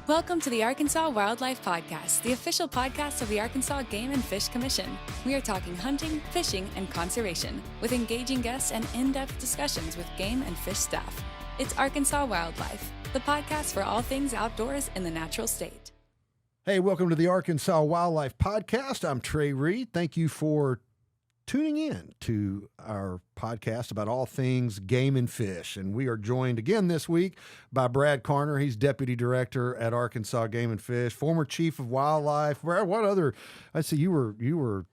Welcome to the Arkansas Wildlife Podcast, the official podcast of the Arkansas Game and Fish Commission. We are talking hunting, fishing, and conservation, with engaging guests and in-depth discussions with game and fish staff. It's Arkansas Wildlife, the podcast for all things outdoors in the natural state. Hey, welcome to the Arkansas Wildlife Podcast. I'm Trey Reed. Thank you for tuning in to our podcast about all things game and fish. And we are joined again this week by Brad Carner. He's Deputy Director at Arkansas Game and Fish, former Chief of Wildlife. Brad, what other, I see you were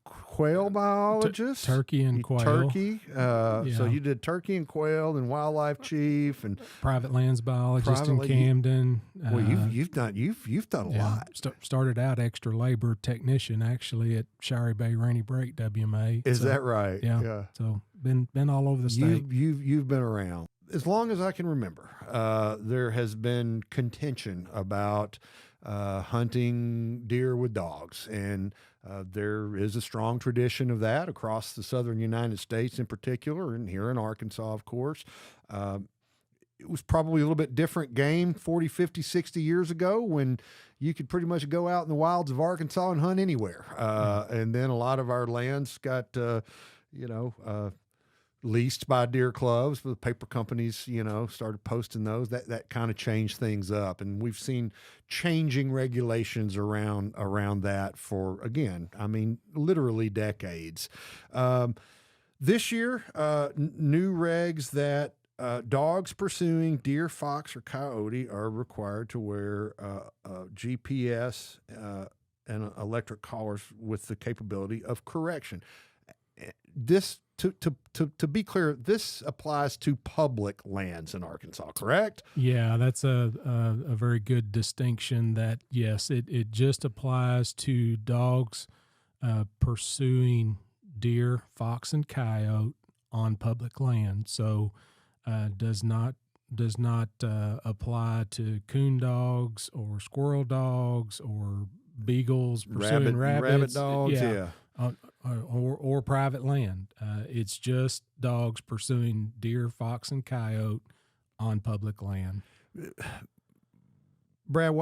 quail biologist? Turkey and quail. Turkey. So you did turkey and quail and wildlife chief and private lands biologist in Camden. Well, you've done a lot. Started out extra labor technician actually at Shirey Bay Rainy Break WMA. Is that right? Yeah. So been all over the state. You've been around as long as I can remember. There has been contention about hunting deer with dogs, and there is a strong tradition of that across the southern United States in particular, and here in Arkansas, of course. It was probably a little bit different game 40, 50, 60 years ago when you could pretty much go out in the wilds of Arkansas and hunt anywhere. And then a lot of our lands got, leased by deer clubs, but the paper companies, started posting those. That kind of changed things up. And we've seen changing regulations around that for, again, literally decades. This year, new regs that dogs pursuing deer, fox, or coyote are required to wear GPS and electric collars with the capability of correction. This, to be clear, this applies to public lands in Arkansas, correct? Yeah, that's a very good distinction. That yes, it just applies to dogs pursuing deer, fox, and coyote on public land. So does not apply to coon dogs or squirrel dogs or beagles pursuing rabbit dogs. Yeah. Or private land. It's just dogs pursuing deer, fox, and coyote on public land. Brad,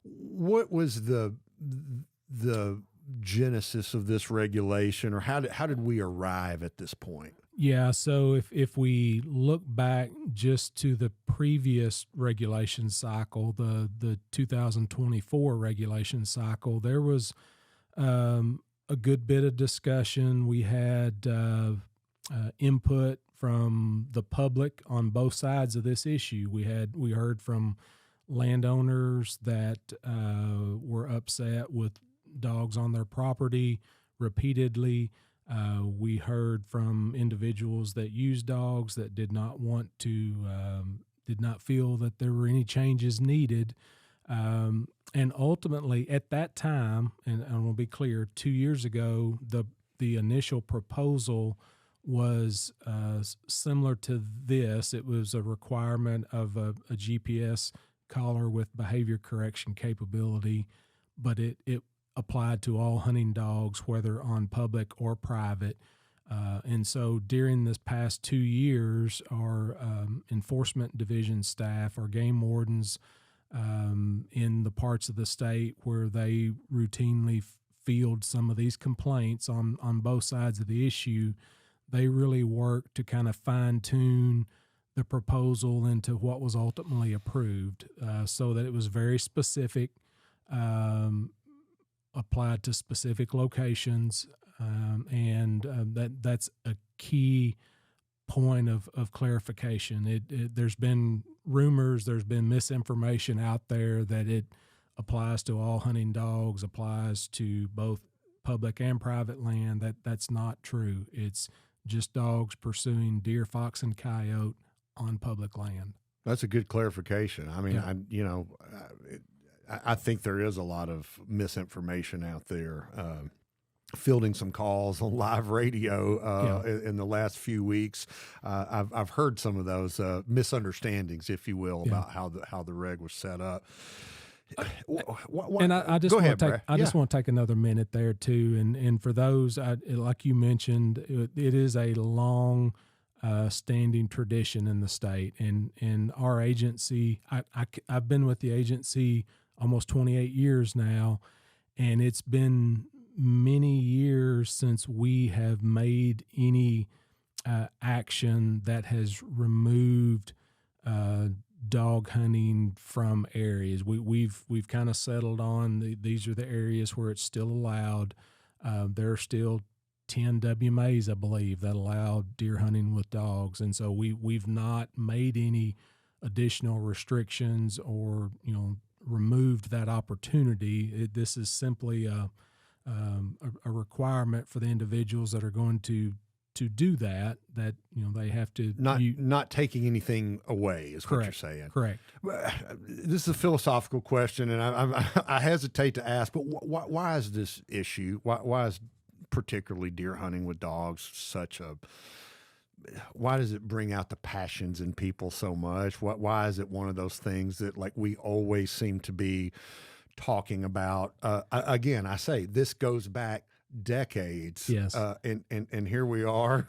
what was the genesis of this regulation, or how did we arrive at this point? Yeah, so if we look back just to the previous regulation cycle, the 2024 regulation cycle, there was a good bit of discussion. We had input from the public on both sides of this issue. We heard from landowners that were upset with dogs on their property repeatedly. We heard from individuals that use dogs that did not feel that there were any changes needed. And ultimately, at that time, and I want to be clear, 2 years ago, the initial proposal was similar to this. It was a requirement of a GPS collar with behavior correction capability, but it applied to all hunting dogs, whether on public or private. And so during this past 2 years, our enforcement division staff, our game wardens, in the parts of the state where they routinely field some of these complaints on both sides of the issue, they really worked to kind of fine-tune the proposal into what was ultimately approved, so that it was very specific, applied to specific locations, and that's a key point of clarification. There's been rumors, there's been misinformation out there that it applies to all hunting dogs, applies to both public and private land. That's not true. It's just dogs pursuing deer, fox, and coyote on public land. That's a good clarification. Yeah. I think there is a lot of misinformation out there. Fielding some calls on live radio in the last few weeks, I've heard some of those misunderstandings, if you will, about how the reg was set up. And I just want to take another minute there too. And for those, like you mentioned, it is a long standing tradition in the state. And our agency, I've been with the agency almost 28 years now, and it's been many years since we have made any action that has removed dog hunting from areas. We've kind of settled on these are the areas where it's still allowed. There are still 10 WMAs, I believe, that allow deer hunting with dogs, and so we've not made any additional restrictions or removed that opportunity. This is simply a requirement for the individuals that are going to do that they have to not taking anything away is correct, what you're saying. Correct. This is a philosophical question, and I hesitate to ask, but why is this issue? Why is particularly deer hunting with dogs why does it bring out the passions in people so much? Why is it one of those things that we always seem to be talking about? Again, I say this goes back decades. Yes. And here we are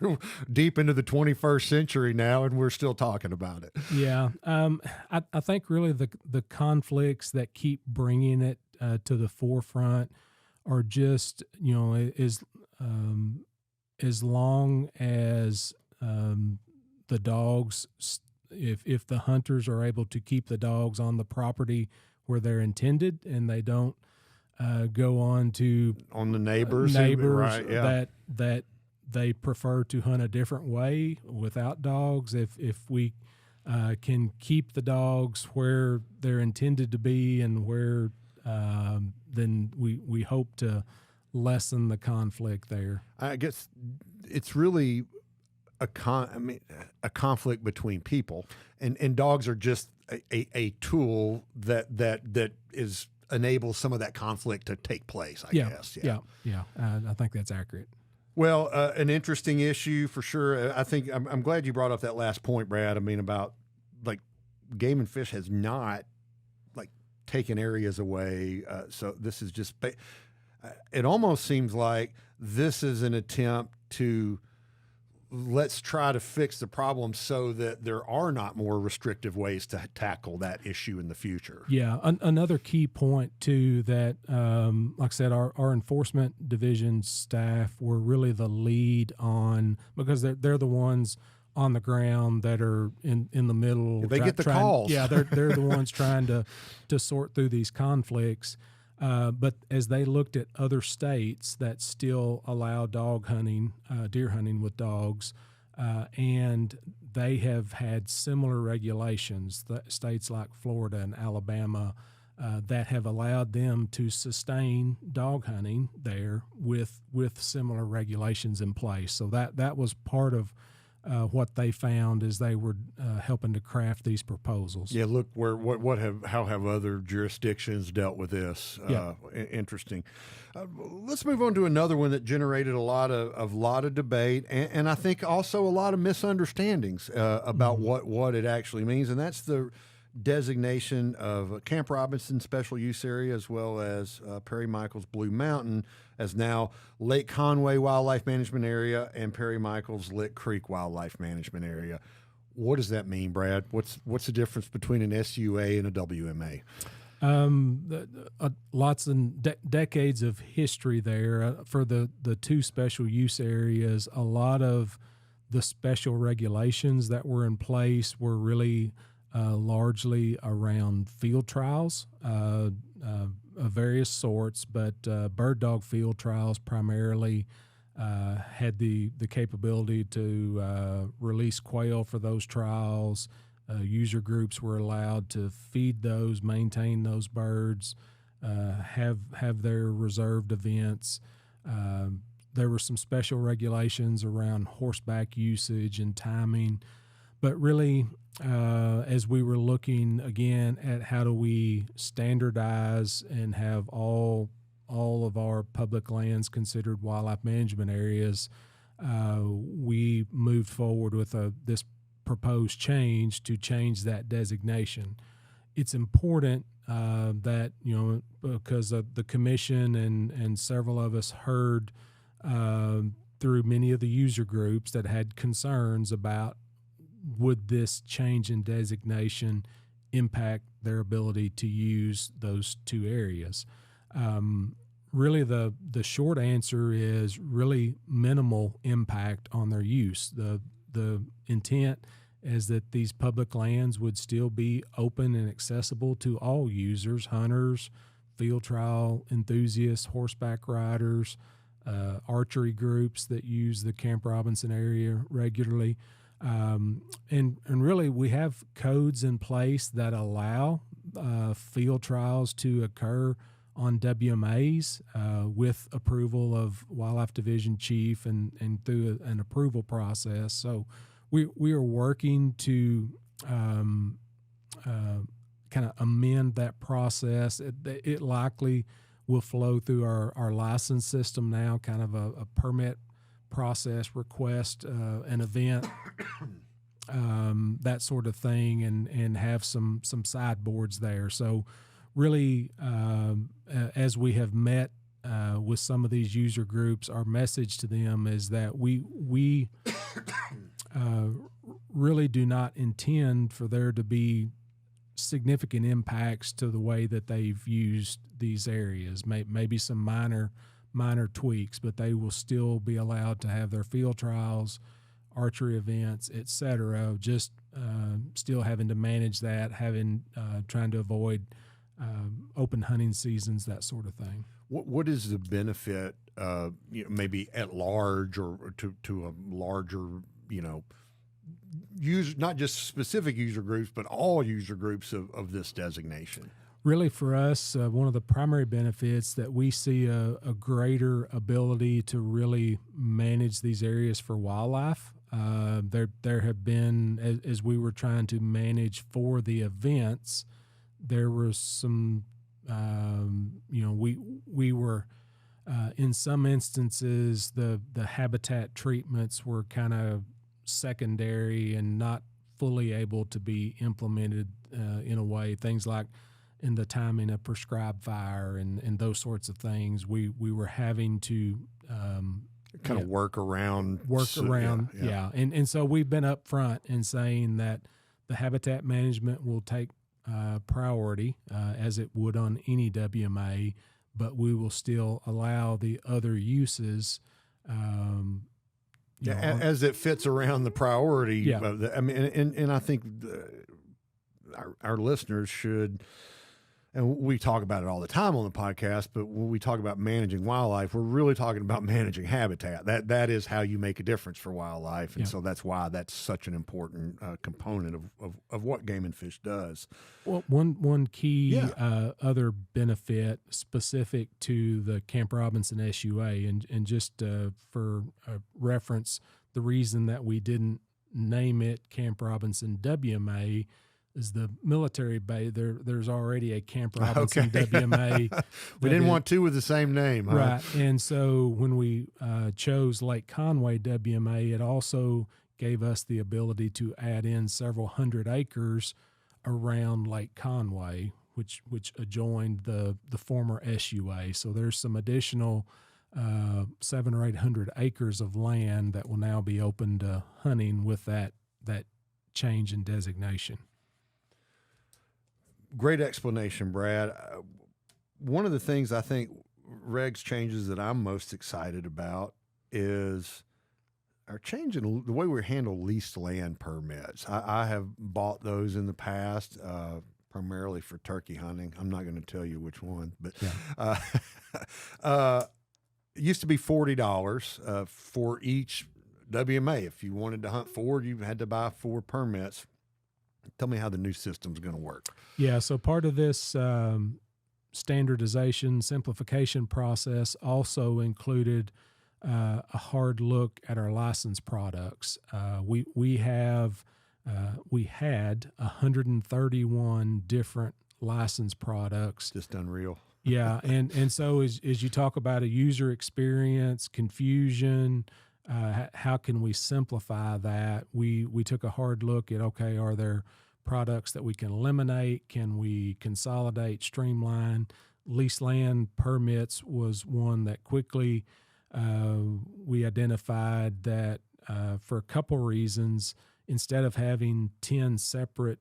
deep into the 21st century now, and we're still talking about it. Yeah. I think really the conflicts that keep bringing it to the forefront are just, as long as the dogs, if the hunters are able to keep the dogs on the property where they're intended, and they don't go on to on the neighbors right, yeah. that they prefer to hunt a different way without dogs. If we can keep the dogs where they're intended to be and where then we hope to lessen the conflict there. I guess it's really a conflict between people, and dogs are just a tool that is enables some of that conflict to take place, I guess. Yeah. I think that's accurate. Well, an interesting issue for sure. I think I'm glad you brought up that last point, Brad. I mean, about Game and Fish has not taken areas away. So this is just, it almost seems like this is an attempt to let's try to fix the problem so that there are not more restrictive ways to tackle that issue in the future. Yeah. Another key point too, that, like I said, our enforcement division staff were really the lead on, because they're the ones on the ground that are in the middle. They get the calls. Yeah. They're the ones trying to sort through these conflicts. But as they looked at other states that still allow dog hunting, deer hunting with dogs, and they have had similar regulations, states like Florida and Alabama, that have allowed them to sustain dog hunting there with similar regulations in place. So that was part of what they found as they were helping to craft these proposals. Yeah, look how have other jurisdictions dealt with this? Interesting. Let's move on to another one that generated a lot of debate, and I think also a lot of misunderstandings about what it actually means, and that's the designation of Camp Robinson Special Use Area, as well as Perry Michaels Blue Mountain, as now Lake Conway Wildlife Management Area and Perry Michaels Lick Creek Wildlife Management Area. What does that mean, Brad? What's the difference between an SUA and a WMA? Lots of decades of history there. For the two special use areas, a lot of the special regulations that were in place were really largely around field trials of various sorts, but bird dog field trials primarily had the capability to release quail for those trials. User groups were allowed to feed those, maintain those birds, have their reserved events. There were some special regulations around horseback usage and timing, but really, as we were looking again at how do we standardize and have all of our public lands considered wildlife management areas, we moved forward with this proposed change to change that designation. It's important that, because the commission and several of us heard through many of the user groups that had concerns about would this change in designation impact their ability to use those two areas. Really, the short answer is really minimal impact on their use. The intent is that these public lands would still be open and accessible to all users, hunters, field trial enthusiasts, horseback riders, archery groups that use the Camp Robinson area regularly. And really, we have codes in place that allow field trials to occur on WMAs with approval of Wildlife Division Chief and through an approval process. So we are working to kind of amend that process. It likely will flow through our license system now, kind of a permit process, request an event, that sort of thing, and have some sideboards there. So really, as we have met with some of these user groups, our message to them is that we really do not intend for there to be significant impacts to the way that they've used these areas. Maybe some minor tweaks, but they will still be allowed to have their field trials, archery events, etc. Just still having to manage that, trying to avoid open hunting seasons, that sort of thing. What is the benefit, maybe at large or to a larger, user, not just specific user groups, but all user groups of this designation? Really, for us, one of the primary benefits that we see a greater ability to really manage these areas for wildlife. There have been, as we were trying to manage for the events, there was some, we were, in some instances, the habitat treatments were kind of secondary and not fully able to be implemented in a way. Things like in the timing of prescribed fire and those sorts of things, we were having to kind of work around. Yeah. And so we've been up front in saying that the habitat management will take priority as it would on any WMA, but we will still allow the other uses. As it fits around the priority. Yeah. And I think our listeners should, and we talk about it all the time on the podcast, but when we talk about managing wildlife, we're really talking about managing habitat. That is how you make a difference for wildlife. And so that's why that's such an important component of what Game and Fish does. Well, one key other benefit specific to the Camp Robinson SUA, and just for reference, the reason that we didn't name it Camp Robinson WMA is the military base. There's already a Camp Robinson WMA. We didn't want two with the same name. Huh? Right. And so when we chose Lake Conway WMA, it also gave us the ability to add in several hundred acres around Lake Conway, which adjoined the former SUA. So there's some additional 700 or 800 acres of land that will now be open to hunting with that change in designation. Great explanation, Brad. One of the things I think regs changes that I'm most excited about is our change in the way we handle leased land permits. I have bought those in the past, primarily for turkey hunting. I'm not going to tell you which one, but it used to be $40 for each WMA. If you wanted to hunt 4, you had to buy 4 permits. Tell me how the new system's going to work. Yeah, so part of this standardization, simplification process also included a hard look at our licensed products. We had 131 different licensed products. Just unreal. Yeah, and so as you talk about a user experience, confusion, how can we simplify that? We took a hard look at, okay, are there products that we can eliminate? Can we consolidate, streamline? Leased land permits was one that quickly we identified that for a couple reasons, instead of having 10 separate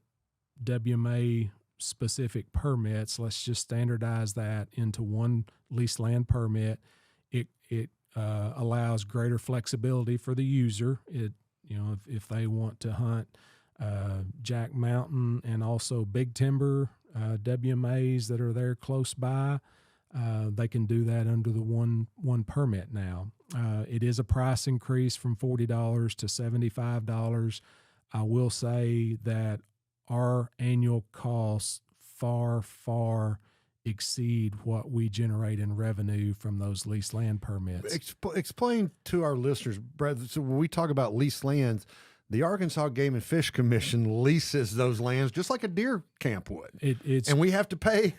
WMA specific permits, let's just standardize that into one leased land permit. It allows greater flexibility for the user. If they want to hunt Jack Mountain and also Big Timber WMAs that are there close by, they can do that under the one permit now. It is a price increase from $40 to $75. I will say that our annual costs far exceed what we generate in revenue from those leased land permits. Explain to our listeners, Brad, so when we talk about leased lands, the Arkansas Game and Fish Commission leases those lands just like a deer camp would. And we have to pay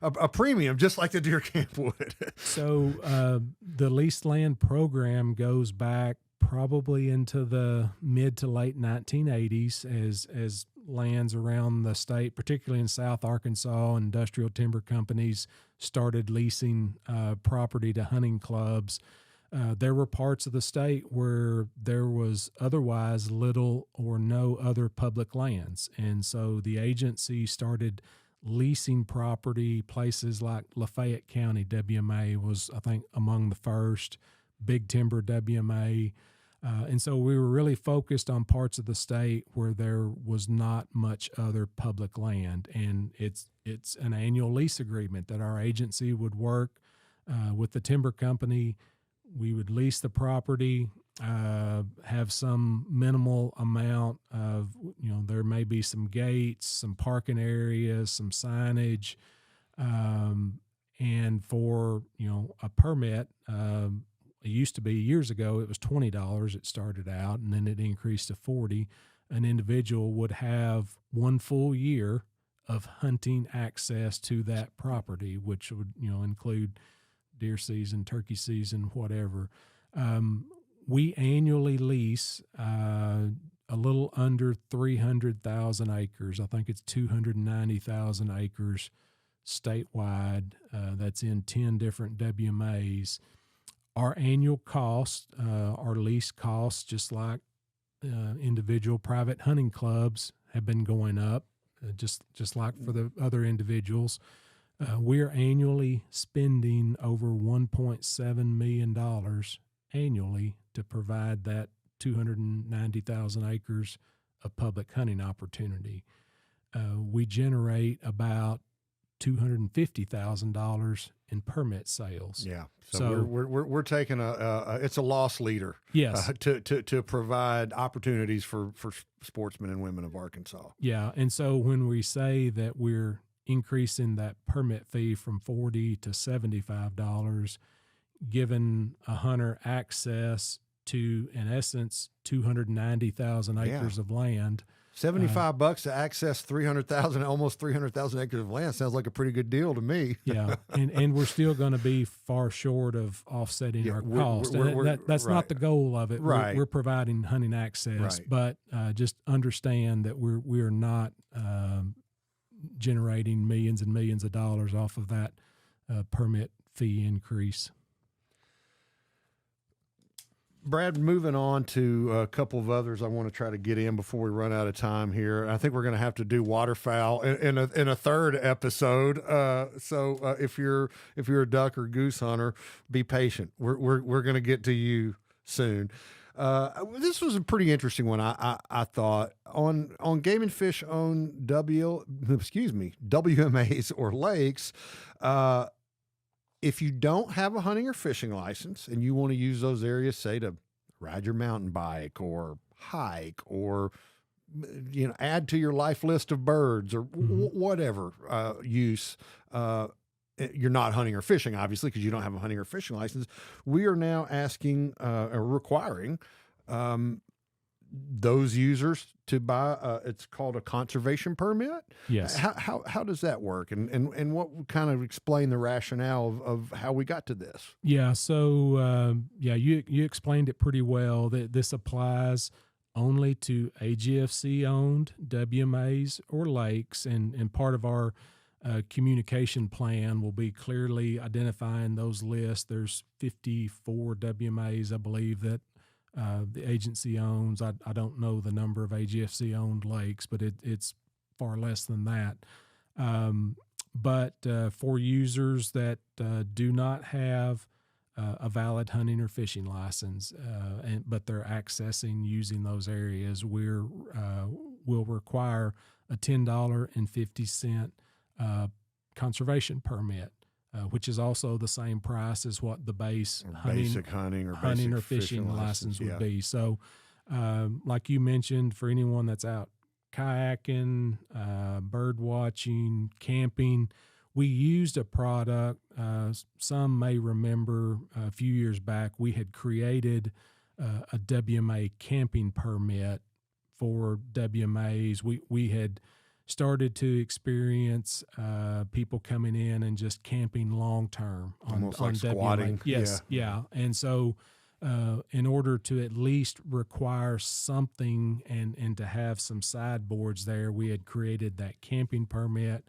a premium just like the deer camp would. So the leased land program goes back probably into the mid to late 1980s as lands around the state, particularly in South Arkansas, industrial timber companies started leasing property to hunting clubs. There were parts of the state where there was otherwise little or no other public lands. And so the agency started leasing property. Places like Lafayette County WMA was, I think, among the first, Big Timber WMA. And so we were really focused on parts of the state where there was not much other public land. And it's an annual lease agreement that our agency would work with the timber company. We would lease the property, have some minimal amount of, there may be some gates, some parking areas, some signage. And for, a permit, it used to be years ago, it was $20 it started out, and then it increased to $40. An individual would have 1 full year of hunting access to that property, which would, include deer season, turkey season, whatever. We annually lease a little under 300,000 acres. I think it's 290,000 acres statewide. That's in 10 different WMAs. Our annual cost, our lease costs, just like individual private hunting clubs, have been going up, just like for the other individuals. We're annually spending over $1.7 million annually to provide that 290,000 acres of public hunting opportunity. We generate about $250,000 in permit sales. Yeah. So we're taking it's a loss leader. Yes. To provide opportunities for sportsmen and women of Arkansas. Yeah. And so when we say that we're increasing that permit fee from $40 to $75, giving a hunter access to, in essence, 290,000 acres of land. $75 to access 300,000, almost 300,000 acres of land sounds like a pretty good deal to me. Yeah, and we're still going to be far short of offsetting our cost. That's not the goal of it. Right. We're providing hunting access, but just understand that we are not generating millions and millions of dollars off of that permit fee increase. Brad, moving on to a couple of others I want to try to get in before we run out of time here. I think we're going to have to do waterfowl in a third episode. So if you're a duck or goose hunter, be patient. We're going to get to you soon. This was a pretty interesting one. I thought on game and fish owned WMAs or lakes. If you don't have a hunting or fishing license and you want to use those areas, say to ride your mountain bike or hike or, add to your life list of birds or whatever use, you're not hunting or fishing, obviously, because you don't have a hunting or fishing license. We are now asking or requiring those users to buy it's called a conservation permit. Yes. How does that work, and what would kind of explain the rationale of how we got to this? Yeah. So you explained it pretty well, that this applies only to AGFC owned WMAs or lakes, and part of our communication plan will be clearly identifying those lists. There's 54 WMAs, I believe, that the agency owns. I don't know the number of AGFC-owned lakes, but it's far less than that. But for users that do not have a valid hunting or fishing license, but they're accessing using those areas, we'll require a $10.50 conservation permit, which is also the same price as what the base basic hunting or fishing license would be. So, like you mentioned, for anyone that's out kayaking, bird watching, camping, we used a product. Some may remember a few years back, we had created a WMA camping permit for WMAs. We had started to experience people coming in and just camping long term on like WMA. squatting. Yes, yeah. And so in order to at least require something and to have some sideboards there, we had created that camping permit.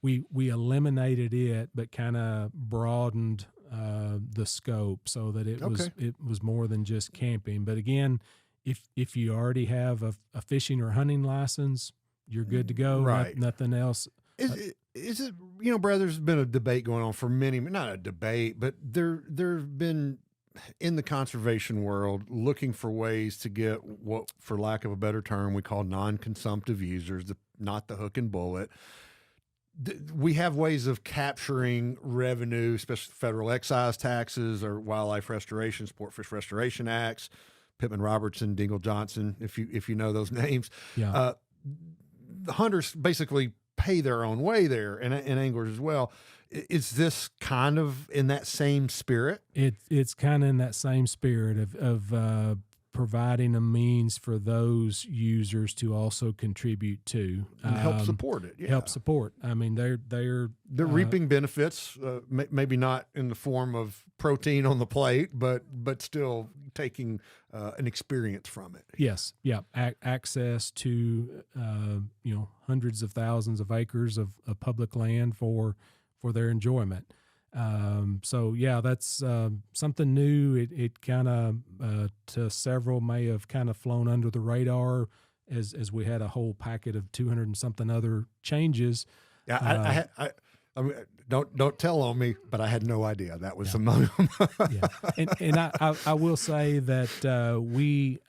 We eliminated it, but kind of broadened the scope so that it was more than just camping. But again, if you already have a fishing or hunting license, you're good to go. Right. Nothing else. Is it, Brad, there's been a debate going on for many, not a debate, but there've been in the conservation world looking for ways to get what, for lack of a better term, we call non-consumptive users, not the hook and bullet. We have ways of capturing revenue, especially federal excise taxes or wildlife restoration, sportfish restoration acts, Pittman Robertson, Dingle Johnson, if you know those names. Yeah. The hunters basically pay their own way there, and anglers as well. Is this kind of in that same spirit? It's kind of in that same spirit of providing a means for those users to also contribute to and help support it. Yeah. Help support. I mean, they're reaping benefits, maybe not in the form of protein on the plate, but still taking an experience from it. Yes, yeah, access to hundreds of thousands of acres of public land for their enjoyment. So yeah, that's something new. It kind of to several may have kind of flown under the radar as we had a whole packet of 200 and something other changes. Yeah, I mean, don't tell on me, but I had no idea that was among them. Yeah, and I will say that we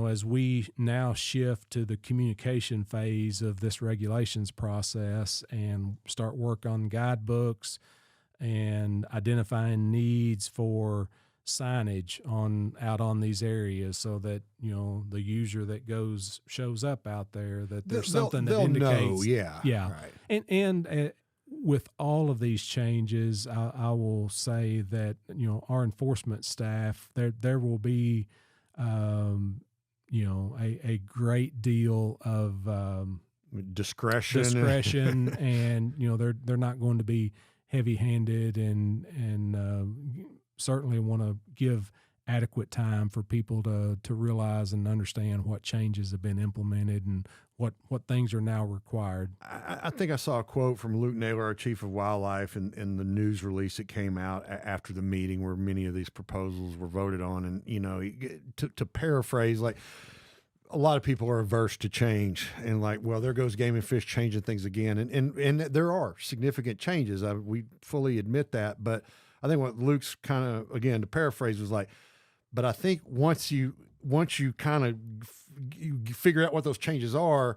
as we now shift to the communication phase of this regulations process and start work on guidebooks and identifying needs for signage out on these areas, so that the user that shows up out there, that there's something that indicates. Know, right. And with all of these changes, I will say that our enforcement staff, there will be a great deal of discretion and they're not going to be heavy-handed and certainly want to give adequate time for people to realize and understand what changes have been implemented and what things are now required. I think I saw a quote from Luke Naylor, our chief of wildlife, in the news release that came out after the meeting where many of these proposals were voted on. And, to paraphrase, like, a lot of people are averse to change and like, well, there goes Game and Fish changing things again. And there are significant changes. We fully admit that. But I think what Luke's kind of, again, to paraphrase, was like, but I think once you kind of you figure out what those changes are,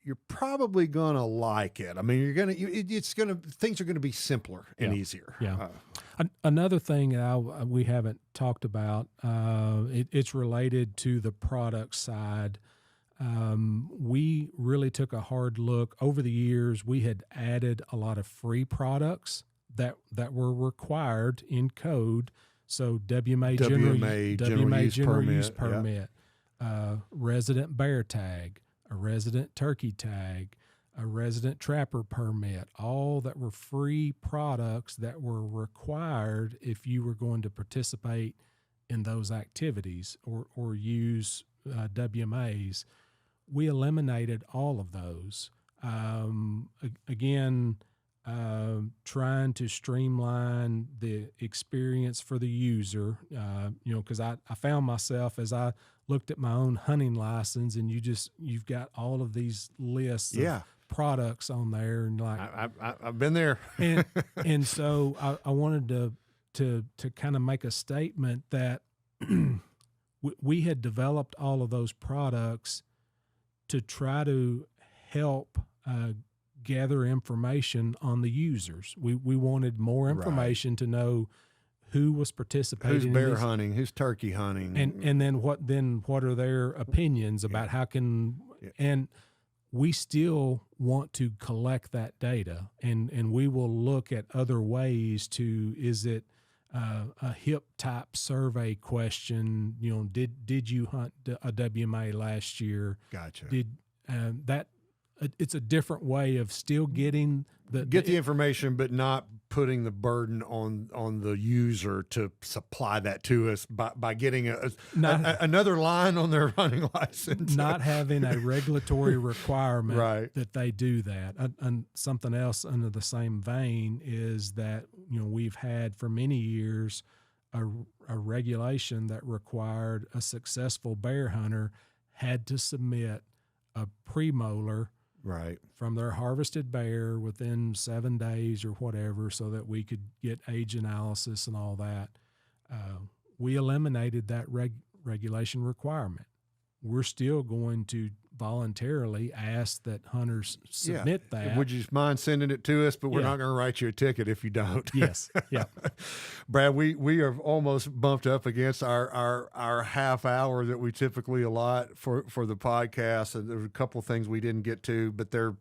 you're probably going to like it. I mean, things are going to be simpler and easier. Yeah. Another thing we haven't talked about, it's related to the product side. We really took a hard look. Over the years, we had added a lot of free products that were required in code. So WMA general use permit, resident bear tag, a resident turkey tag, a resident trapper permit, all that were free products that were required if you were going to participate in those activities or use WMAs. We eliminated all of those. Again, trying to streamline the experience for the user, because I found myself as I looked at my own hunting license, and you've got all of these lists of products on there, and like I've been there, and so I wanted to kind of make a statement that we had developed all of those products to try to help gather information on the users. We wanted more information to know who was participating, who's bear hunting, who's turkey hunting, and then what are their opinions about how can and we still want to collect that data, and we will look at other ways to, is it a HIP type survey question, did you hunt a WMA last year? Gotcha. It's a different way of still getting the information, but not putting the burden on the user to supply that to us by getting another line on their hunting license. Not having a regulatory requirement that they do that. And something else under the same vein is that we've had for many years a regulation that required a successful bear hunter had to submit a premolar from their harvested bear within 7 days or whatever, so that we could get age analysis and all that. We eliminated that regulation requirement. We're still going to voluntarily ask that hunters submit that. Would you mind sending it to us? But we're not going to write you a ticket if you don't. Yes. Yeah. Brad, we are almost bumped up against our half hour that we typically allot for the podcast. And there's a couple of things we didn't get to, but you're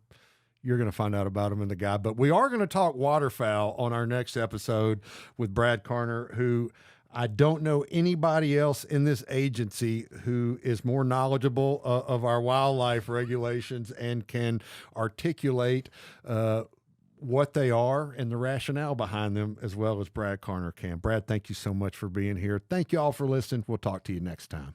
going to find out about them in the guide. But we are going to talk waterfowl on our next episode with Brad Carner, who I don't know anybody else in this agency who is more knowledgeable of our wildlife regulations and can articulate what they are and the rationale behind them as well as Brad Carner can. Brad, thank you so much for being here. Thank you all for listening. We'll talk to you next time.